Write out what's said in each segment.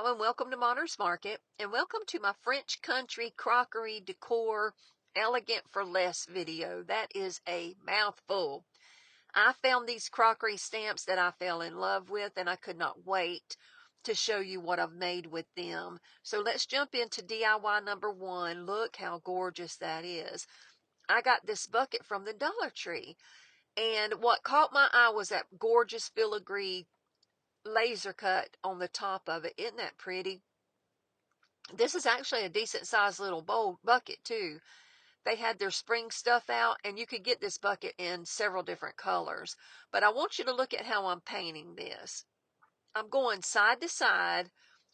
And welcome to Monner's Market, and welcome to my French Country Crockery Decor Elegant for Less video. That is a mouthful. I found these crockery stamps that I fell in love with, and I could not wait to show you what I've made with them. So let's jump into DIY number one. Look how gorgeous that is. I got this bucket from the Dollar Tree, and what caught my eye was that gorgeous filigree laser cut on the top of it. Isn't that pretty? This is actually a decent sized little bowl bucket too. They had their spring stuff out, and you could get this bucket in several different colors. But I want you to look at how I'm painting this. I'm going side to side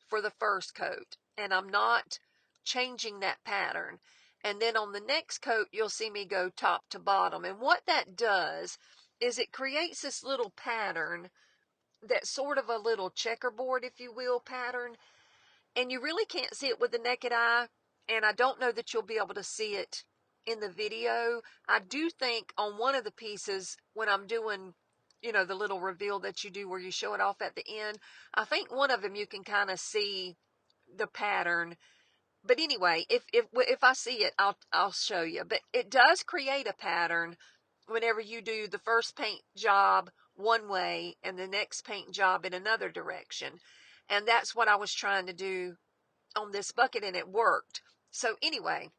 for the first coat, and I'm not changing that pattern. And then on the next coat, you'll see me go top to bottom. And what that does is it creates this little pattern that's sort of a little checkerboard, if you will, pattern. And you really can't see it with the naked eye, and I don't know that you'll be able to see it in the video. I do think on one of the pieces, when I'm doing, the little reveal that you do where you show it off at the end, I think one of them you can kind of see the pattern. But anyway, if I see it, I'll show you. But it does create a pattern whenever you do the first paint job one way and the next paint job in another direction. And that's what I was trying to do on this bucket, and it worked. So anyway,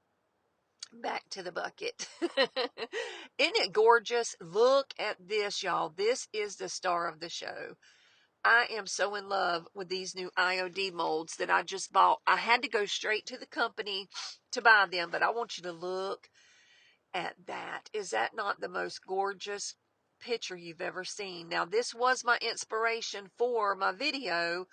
back to the bucket. Isn't it gorgeous? Look at this, y'all. This is the star of the show. I am so in love with these new IOD molds that I just bought. I had to go straight to the company to buy them, but I want you to look at that. Is that not the most gorgeous picture you've ever seen? Now, this was my inspiration for my video,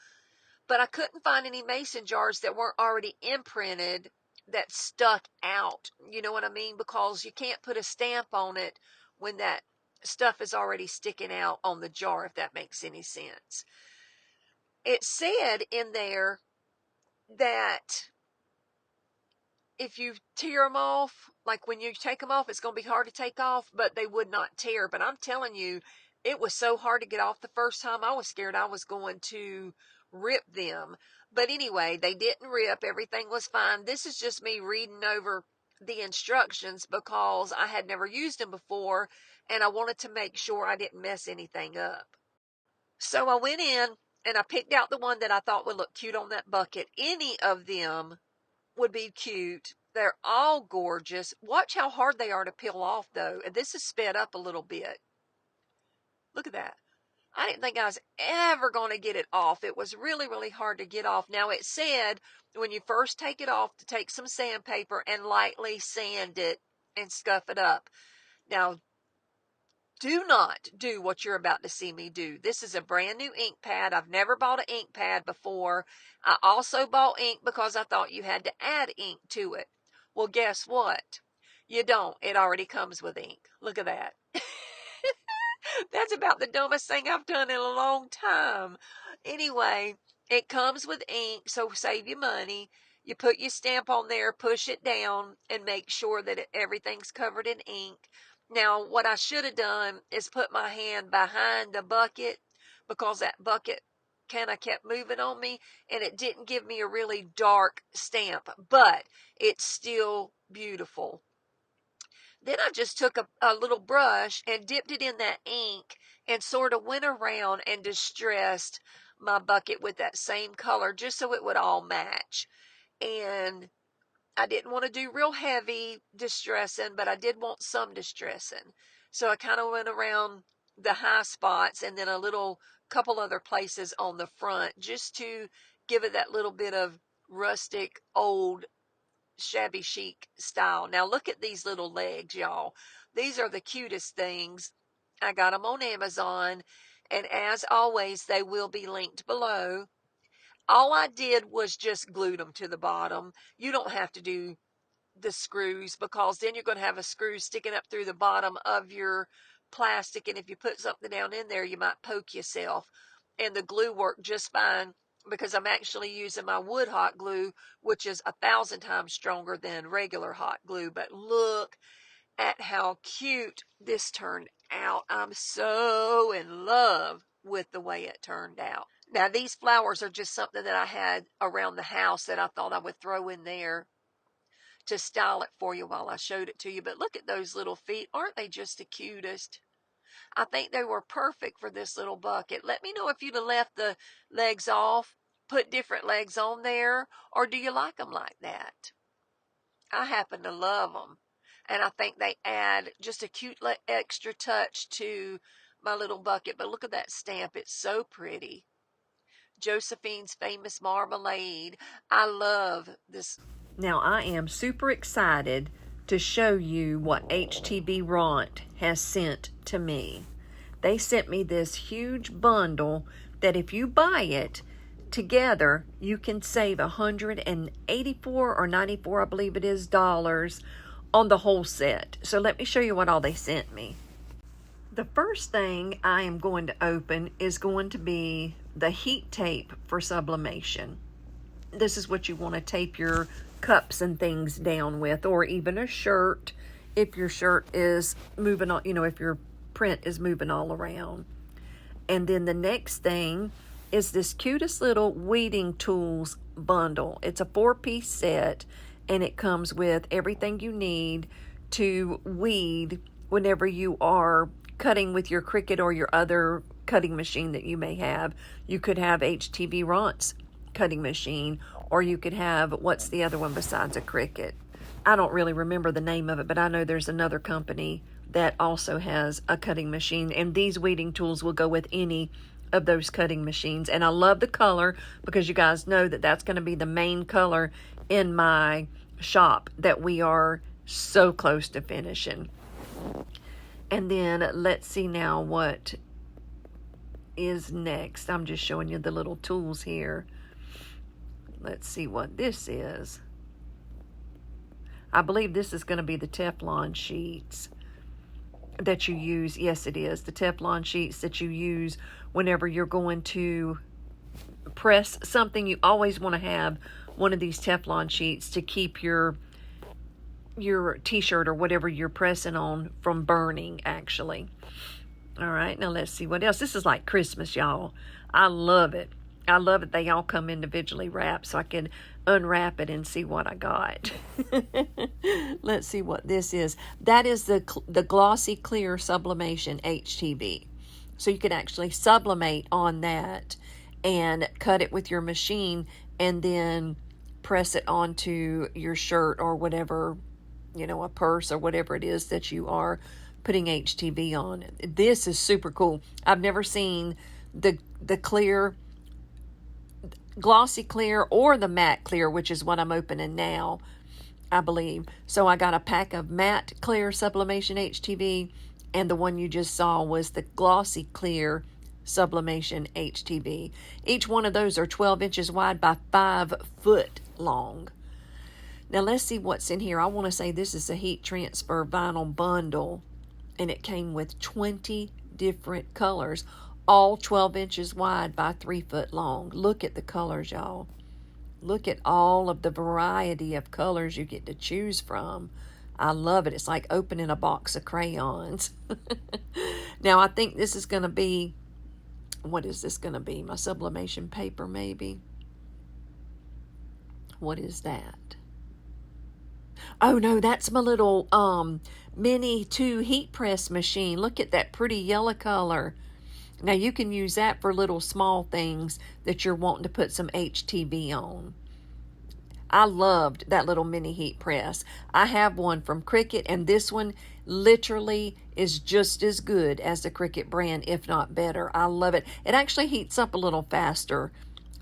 but I couldn't find any mason jars that weren't already imprinted that stuck out. You know what I mean? Because you can't put a stamp on it when that stuff is already sticking out on the jar, if that makes any sense. It said in there that if you tear them off, like when you take them off, it's going to be hard to take off, but they would not tear. But I'm telling you, it was so hard to get off the first time. I was scared I was going to rip them. But anyway, they didn't rip. Everything was fine. This is just me reading over the instructions because I had never used them before, and I wanted to make sure I didn't mess anything up. So I went in and I picked out the one that I thought would look cute on that bucket. Any of them would be cute. They're all gorgeous. Watch how hard they are to peel off, though. And this is sped up a little bit. Look at that. I didn't think I was ever going to get it off. It was really, really hard to get off. Now, it said when you first take it off to take some sandpaper and lightly sand it and scuff it up. Now, do not do what you're about to see me do. This is a brand new ink pad. I've never bought an ink pad before. I also bought ink because I thought you had to add ink to it. Well, guess what? You don't. It already comes with ink. Look at that. That's about the dumbest thing I've done in a long time. Anyway, it comes with ink, so save you money. You put your stamp on there, push it down, and make sure that everything's covered in ink. Now, what I should have done is put my hand behind the bucket because that bucket kind of kept moving on me, and it didn't give me a really dark stamp, but it's still beautiful. Then I just took a little brush and dipped it in that ink and sort of went around and distressed my bucket with that same color just so it would all match. And I didn't want to do real heavy distressing, but I did want some distressing. So I kind of went around the high spots and then a little couple other places on the front just to give it that little bit of rustic, old, shabby chic style. Now look at these little legs, y'all. These are the cutest things. I got them on Amazon, and as always, they will be linked below. All I did was just glued them to the bottom. You don't have to do the screws because then you're going to have a screw sticking up through the bottom of your plastic, and if you put something down in there, you might poke yourself. And the glue worked just fine because I'm actually using my wood hot glue, which is 1,000 times stronger than regular hot glue. But look at how cute this turned out. I'm so in love with the way it turned out. Now, these flowers are just something that I had around the house that I thought I would throw in there to style it for you while I showed it to you. But look at those little feet. Aren't they just the cutest? I think they were perfect for this little bucket. Let me know if you'd have left the legs off, put different legs on there, or do you like them like that? I happen to love them. And I think they add just a cute extra touch to my little bucket. But look at that stamp. It's so pretty. Josephine's Famous Marmalade. I love this. Now, I am super excited to show you what HTVRont has sent to me. They sent me this huge bundle that if you buy it together, you can save $184 or $94, I believe it is, dollars on the whole set. So let me show you what all they sent me. The first thing I am going to open is going to be the heat tape for sublimation. This is what you want to tape your cups and things down with, or even a shirt if your shirt is moving on, if your print is moving all around. And then the next thing is this cutest little weeding tools bundle. It's a 4-piece set, and it comes with everything you need to weed whenever you are cutting with your Cricut or your other cutting machine that you may have. You could have HTVRont's cutting machine, or you could have, what's the other one besides a Cricut? I don't really remember the name of it, but I know there's another company that also has a cutting machine, and these weeding tools will go with any of those cutting machines. And I love the color, because you guys know that that's going to be the main color in my shop that we are so close to finishing. And then let's see now what is next. I'm just showing you the little tools here. Let's see what this is. I believe this is going to be the Teflon sheets that you use. Yes, it is. The Teflon sheets that you use whenever you're going to press something. You always want to have one of these Teflon sheets to keep your t-shirt or whatever you're pressing on from burning, actually. All right, now let's see what else. This is like Christmas, y'all. I love it. I love it. They all come individually wrapped, so I can unwrap it and see what I got. Let's see what this is. That is the Glossy Clear Sublimation HTV. So you can actually sublimate on that and cut it with your machine and then press it onto your shirt or whatever, a purse or whatever it is that you are putting HTV on. This is super cool. I've never seen the clear, glossy clear, or the matte clear, which is what I'm opening now, I believe. So I got a pack of matte clear sublimation HTV, and the one you just saw was the glossy clear sublimation HTV. Each one of those are 12 inches wide by 5 foot long. Now let's see what's in here. I want to say this is a heat transfer vinyl bundle, and it came with 20 different colors, all 12 inches wide by 3 foot long. Look at the colors, y'all. Look at all of the variety of colors you get to choose from. I love it. It's like opening a box of crayons. Now, I think this is going to be, what is this going to be? My sublimation paper, maybe? What is that? Oh, no, that's my little mini 2 heat press machine. Look at that pretty yellow color. Now, you can use that for little small things that you're wanting to put some HTV on. I loved that little mini heat press. I have one from Cricut, and this one literally is just as good as the Cricut brand, if not better. I love it. It actually heats up a little faster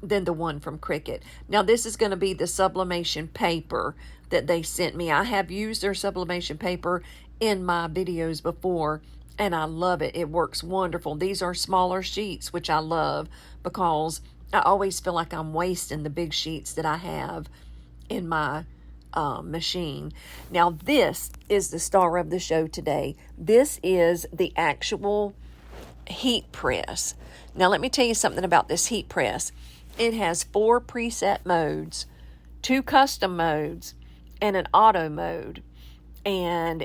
than the one from Cricut. Now, this is going to be the sublimation paper that they sent me. I have used their sublimation paper in my videos before, and I love it. It works wonderful. These are smaller sheets, which I love, because I always feel like I'm wasting the big sheets that I have in my machine. Now, this is the star of the show today. This is the actual heat press. Now, let me tell you something about this heat press. It has 4 preset modes, 2 custom modes, and an auto mode, and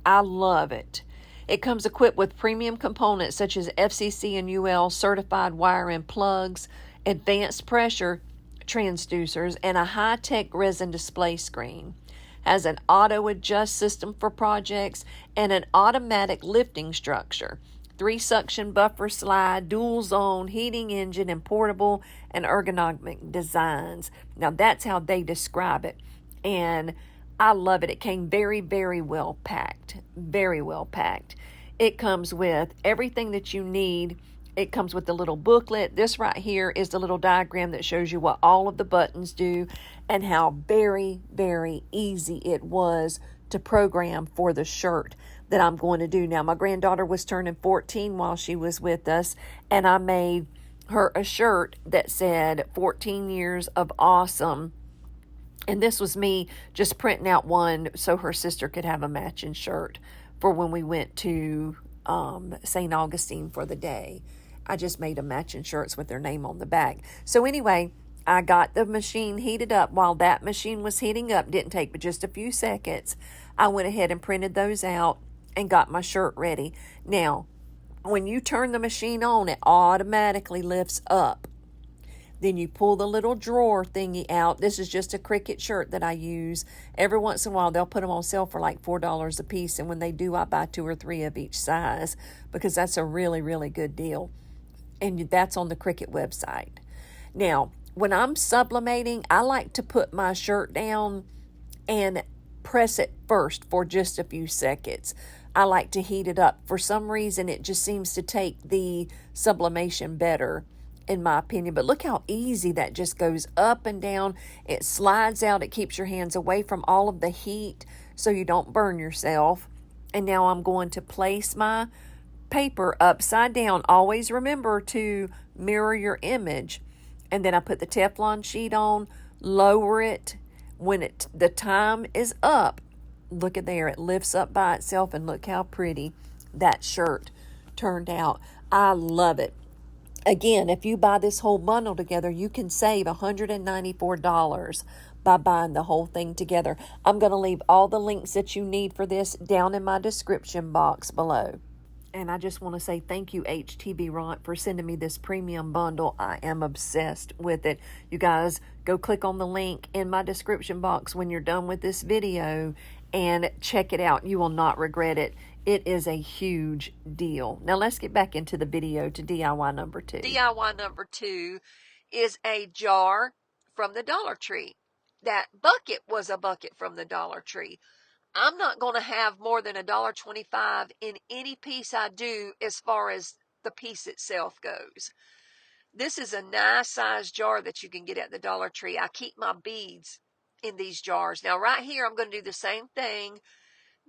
I love it. It comes equipped with premium components such as FCC and UL certified wire and plugs, advanced pressure transducers, and a high-tech resin display screen. Has an auto adjust system for projects and an automatic lifting structure. 3 suction buffer slide, dual zone heating engine, and portable and ergonomic designs. Now that's how they describe it. And I love it. It came very, very well packed. Very well packed. It comes with everything that you need. It comes with the little booklet. This right here is the little diagram that shows you what all of the buttons do and how very, very easy it was to program for the shirt that I'm going to do. Now, my granddaughter was turning 14 while she was with us, and I made her a shirt that said 14 years of awesome. And this was me just printing out one so her sister could have a matching shirt for when we went to St. Augustine for the day. I just made them matching shirts with their name on the back. So anyway, I got the machine heated up. While that machine was heating up, didn't take but just a few seconds, I went ahead and printed those out and got my shirt ready. Now, when you turn the machine on, it automatically lifts up. Then you pull the little drawer thingy out. This is just a Cricut shirt that I use. Every once in a while, they'll put them on sale for like $4 a piece. And when they do, I buy 2 or 3 of each size because that's a really, really good deal. And that's on the Cricut website. Now, when I'm sublimating, I like to put my shirt down and press it first for just a few seconds. I like to heat it up. For some reason, it just seems to take the sublimation better, in my opinion. But look how easy that just goes up and down. It slides out. It keeps your hands away from all of the heat so you don't burn yourself. And now I'm going to place my paper upside down. Always remember to mirror your image. And then I put the Teflon sheet on, lower it. When the time is up, look at there, it lifts up by itself, and look how pretty that shirt turned out. I love it. Again, if you buy this whole bundle together, you can save $194 by buying the whole thing together. I'm going to leave all the links that you need for this down in my description box below. And I just want to say thank you, HTVRont, for sending me this premium bundle. I am obsessed with it. You guys, go click on the link in my description box when you're done with this video and check it out. You will not regret it. It is a huge deal. Now let's get back into the video to DIY number 2. DIY number 2 is a jar from the Dollar Tree. That bucket was a bucket from the Dollar Tree. I'm not going to have more than $1.25 in any piece I do as far as the piece itself goes. This is a nice size jar that you can get at the Dollar Tree. I keep my beads in these jars. Now right here, I'm going to do the same thing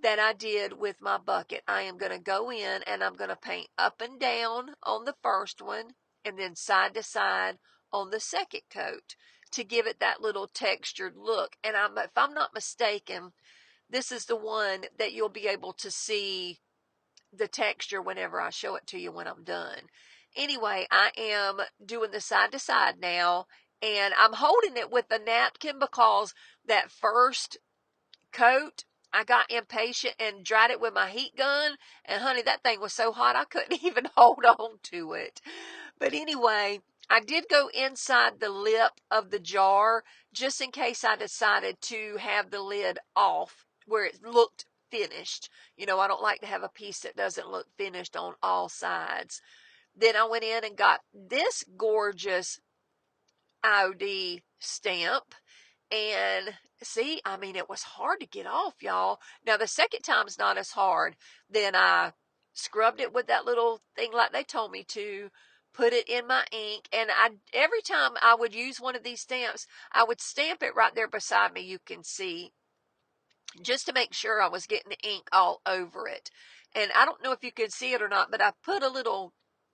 that I did with my bucket. I am going to go in and I'm going to paint up and down on the first one and then side to side on the second coat to give it that little textured look. And if I'm not mistaken, this is the one that you'll be able to see the texture whenever I show it to you when I'm done. Anyway, I am doing the side to side now, and I'm holding it with a napkin because that first coat, I got impatient and dried it with my heat gun, and honey, that thing was so hot I couldn't even hold on to it. But anyway, I did go inside the lip of the jar just in case I decided to have the lid off where it looked finished. You know, I don't like to have a piece that doesn't look finished on all sides. Then I went in and got this gorgeous IOD stamp. And see, I mean, it was hard to get off, y'all. Now, the second time's not as hard. Then I scrubbed it with that little thing like they told me to, put it in my ink, and every time I would use one of these stamps, I would stamp it right there beside me, you can see, just to make sure I was getting the ink all over it. And I don't know if you can see it or not, but I put a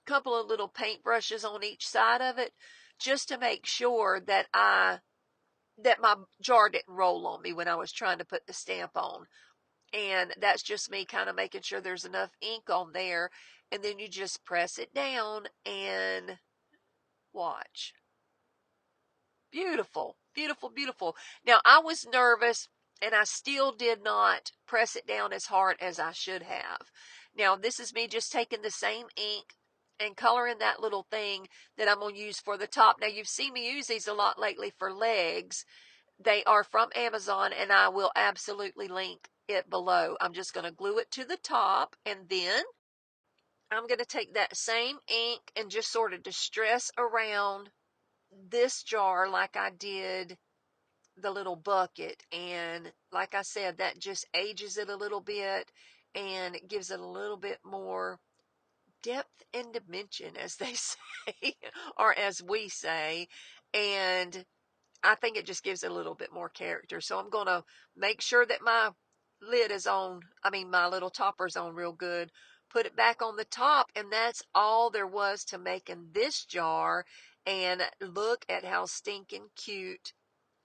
couple of little paint brushes on each side of it just to make sure that my jar didn't roll on me when I was trying to put the stamp on. And that's just me kind of making sure there's enough ink on there. And then you just press it down and watch. Beautiful, beautiful, beautiful. Now, I was nervous and I still did not press it down as hard as I should have. Now, this is me just taking the same ink and coloring that little thing that I'm going to use for the top. Now, you've seen me use these a lot lately for legs. They are from Amazon, and I will absolutely link it below. I'm just going to glue it to the top, and then I'm going to take that same ink and just sort of distress around this jar like I did the little bucket. And like I said, that just ages it a little bit and it gives it a little bit more depth and dimension, as they say, or as we say. And I think it just gives it a little bit more character. So I'm going to make sure that my lid is on, my little topper's on real good. Put it back on the top, and that's all there was to making this jar. And look at how stinking cute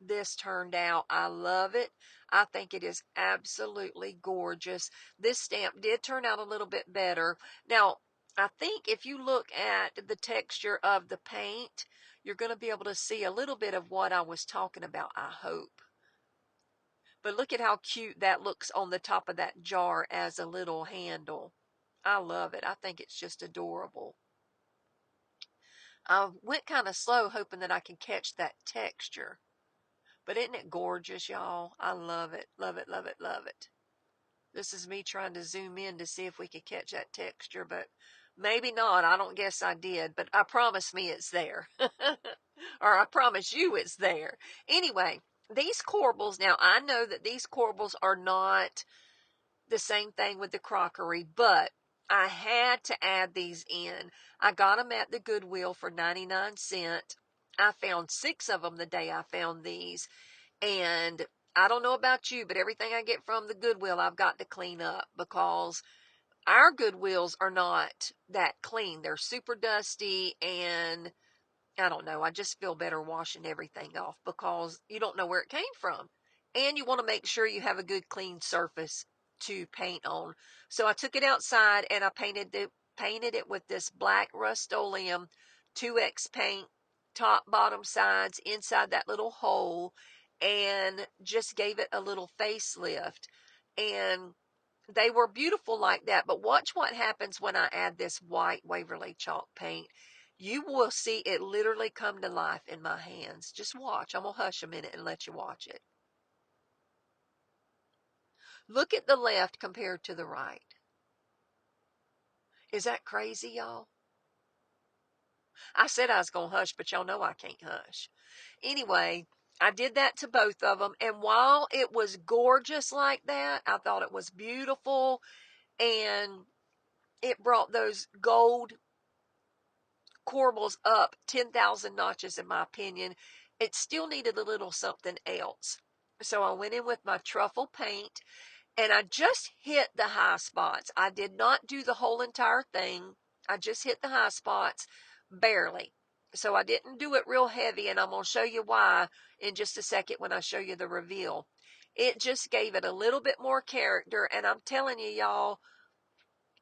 this turned out. I love it. I think it is absolutely gorgeous. This stamp did turn out a little bit better. Now, I think if you look at the texture of the paint, you're going to be able to see a little bit of what I was talking about, I hope. But look at how cute that looks on the top of that jar as a little handle. I love it. I think it's just adorable. I went kind of slow hoping that I can catch that texture. But isn't it gorgeous, y'all? I love it. Love it, love it, love it. This is me trying to zoom in to see if we could catch that texture, but maybe not. I don't guess I did, but I promise me it's there. Or I promise you it's there. Anyway, these corbels, now I know that these corbels are not the same thing with the crockery, but I had to add these in. I got them at the Goodwill for 99¢. I found 6 of them the day I found these. And I don't know about you, but everything I get from the Goodwill, I've got to clean up because our Goodwills are not that clean. They're super dusty, and I don't know. I just feel better washing everything off because you don't know where it came from. And you want to make sure you have a good clean surface to paint on. So I took it outside and I painted it with this black Rust-Oleum 2X paint, top, bottom, sides, inside that little hole, and just gave it a little facelift. And they were beautiful like that, but watch what happens when I add this white Waverly chalk paint. You will see it literally come to life in my hands. Just watch. I'm going to hush a minute and let you watch it. Look at the left compared to the right. Is that crazy, y'all? I said I was going to hush, but y'all know I can't hush. Anyway, I did that to both of them, and while it was gorgeous like that, I thought it was beautiful, and it brought those gold corbels up 10,000 notches, in my opinion. It still needed a little something else. So I went in with my truffle paint, and I just hit the high spots. I did not do the whole entire thing. I just hit the high spots barely. So I didn't do it real heavy, and I'm going to show you why in just a second when I show you the reveal. It just gave it a little bit more character, and I'm telling you, y'all,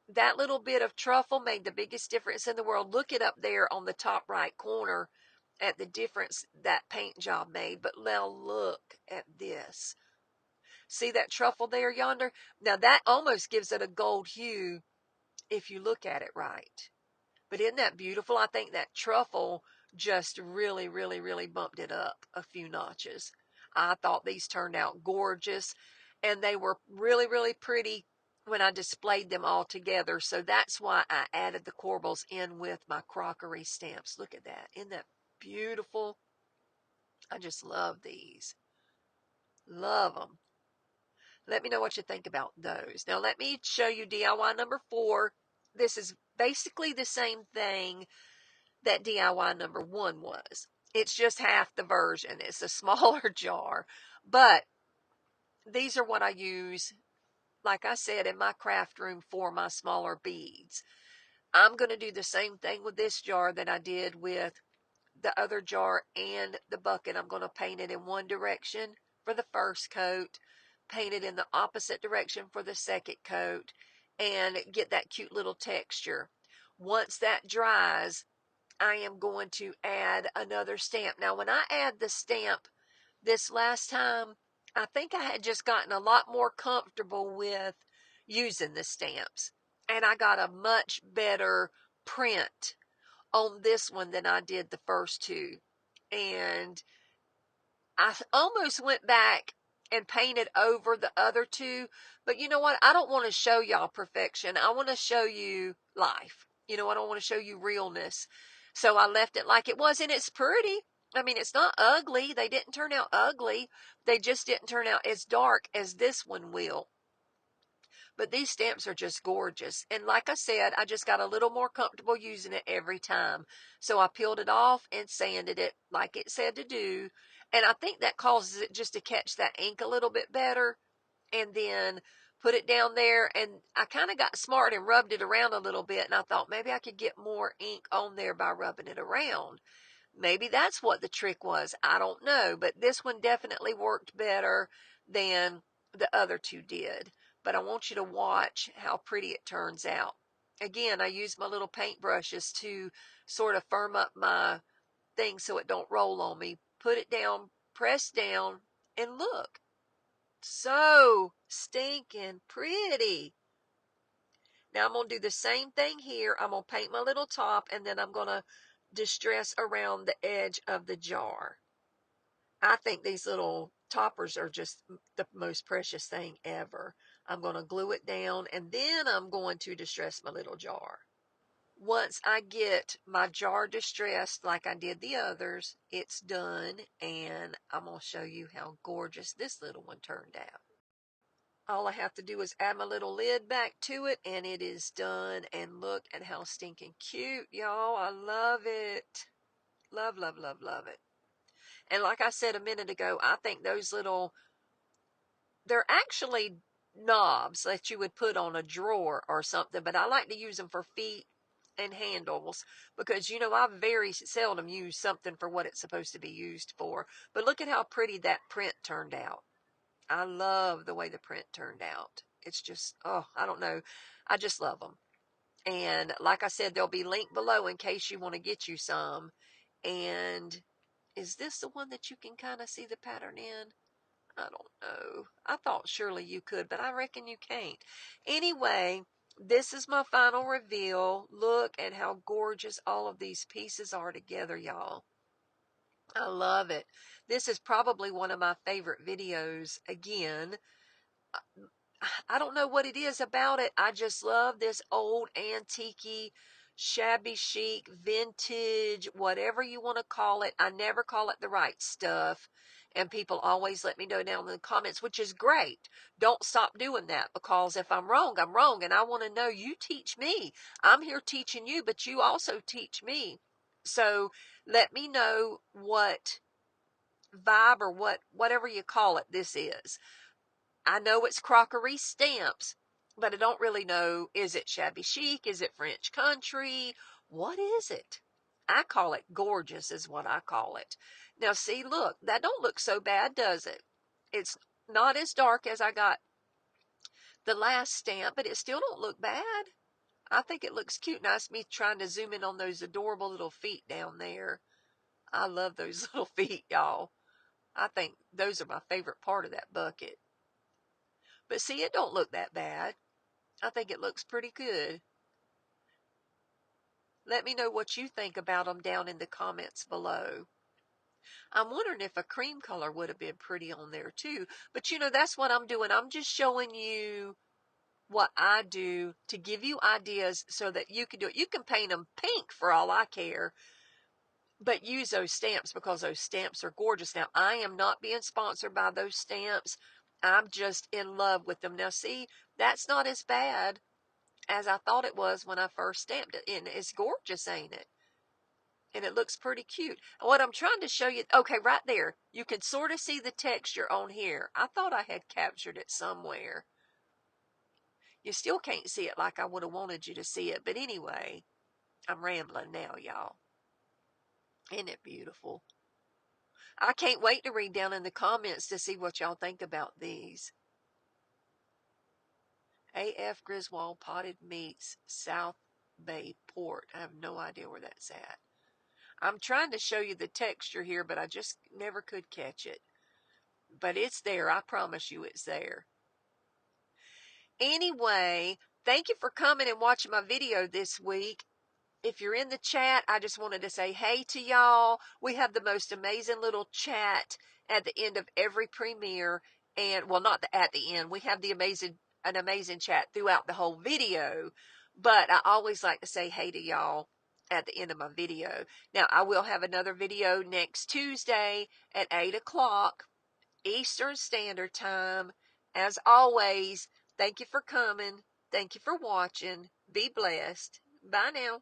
that little bit of truffle made the biggest difference in the world. Look it up there on the top right corner at the difference that paint job made. But now look at this. See that truffle there yonder? Now that almost gives it a gold hue if you look at it right. But isn't that beautiful? I think that truffle just really, really, really bumped it up a few notches. I thought these turned out gorgeous, and they were really, really pretty when I displayed them all together. So that's why I added the corbels in with my crockery stamps. Look at that. Isn't that beautiful? I just love these. Love them. Let me know what you think about those. Now let me show you DIY number 4. This is basically the same thing that DIY number 1 was. It's just half the version. It's a smaller jar. But these are what I use, like I said, in my craft room for my smaller beads. I'm going to do the same thing with this jar that I did with the other jar and the bucket. I'm going to paint it in one direction for the first coat, paint it in the opposite direction for the second coat, and get that cute little texture. Once that dries, I am going to add another stamp. Now, when I add the stamp this last time, I think I had just gotten a lot more comfortable with using the stamps. and I got a much better print on this one than I did the first two. And I almost went back and painted over the other two, but you know what? I don't want to show y'all perfection. I want to show you life. You know, I don't want to show you realness. So I left it like it was, and it's pretty. I mean, it's not ugly. They didn't turn out ugly. They just didn't turn out as dark as this one will. But these stamps are just gorgeous. And like I said, I just got a little more comfortable using it every time. So I peeled it off and sanded it like it said to do. And I think that causes it just to catch that ink a little bit better. And then put it down there. And I kind of got smart and rubbed it around a little bit. And I thought maybe I could get more ink on there by rubbing it around. Maybe that's what the trick was. I don't know. But this one definitely worked better than the other two did. But I want you to watch how pretty it turns out. Again, I use my little paint brushes to sort of firm up my thing so it don't roll on me. Put it down, press down, and look. So stinking pretty. Now I'm going to do the same thing here. I'm going to paint my little top, and then I'm going to distress around the edge of the jar. I think these little toppers are just the most precious thing ever. I'm going to glue it down, and then I'm going to distress my little jar. Once I get my jar distressed like I did the others, it's done, and I'm going to show you how gorgeous this little one turned out. All I have to do is add my little lid back to it, and it is done. And look at how stinking cute, y'all. I love it. Love, love, love, love it. And like I said a minute ago, I think those little, they're actually knobs that you would put on a drawer or something, but I like to use them for feet and handles because, you know, I very seldom use something for what it's supposed to be used for. But look at how pretty that print turned out. I love the way the print turned out. It's just, oh, I don't know. I just love them. And like I said, there'll be linked below in case you want to get you some. And is this the one that you can kind of see the pattern in? I don't know. I thought surely you could, but I reckon you can't. Anyway, this is my final reveal. Look at how gorgeous all of these pieces are together, y'all. I love it. This is probably one of my favorite videos. Again, I don't know what it is about it. I just love this old antique, shabby chic, vintage, whatever you want to call it. I never call it the right stuff. And people always let me know down in the comments, which is great. Don't stop doing that, because if I'm wrong, I'm wrong. And I want to know, you teach me. I'm here teaching you, but you also teach me. So let me know what vibe or whatever you call it this is. I know it's crockery stamps, but I don't really know, is it shabby chic? Is it French country? What is it? I call it gorgeous is what I call it. Now see, look, that don't look so bad, does it? It's not as dark as I got the last stamp, but it still don't look bad. I think it looks cute. Nice me trying to zoom in on those adorable little feet down there. I love those little feet, y'all. I think those are my favorite part of that bucket. But see, it don't look that bad. I think it looks pretty good. Let me know what you think about them down in the comments below. I'm wondering if a cream color would have been pretty on there too. But you know, that's what I'm doing. I'm just showing you what I do to give you ideas so that you can do it. You can paint them pink for all I care, but use those stamps because those stamps are gorgeous. Now, I am not being sponsored by those stamps. I'm just in love with them. Now, see, that's not as bad as I thought it was when I first stamped it. And it's gorgeous, ain't it? And it looks pretty cute. And what I'm trying to show you, okay, right there, you can sort of see the texture on here. I thought I had captured it somewhere. You still can't see it like I would have wanted you to see it. But anyway, I'm rambling now, y'all. Isn't it beautiful? I can't wait to read down in the comments to see what y'all think about these. A.F. Griswold Potted Meats, South Bay Port. I have no idea where that's at. I'm trying to show you the texture here, but I just never could catch it. But it's there. I promise you it's there. Anyway, Thank you for coming and watching my video this week. If you're in the chat, I just wanted to say hey to y'all. We have the most amazing little chat at the end of every premiere. And well, not at the end. We have an amazing chat throughout the whole video. But I always like to say hey to y'all at the end of my video. Now, I will have another video next Tuesday at 8 o'clock Eastern Standard Time. As always, thank you for coming. Thank you for watching. Be blessed. Bye now.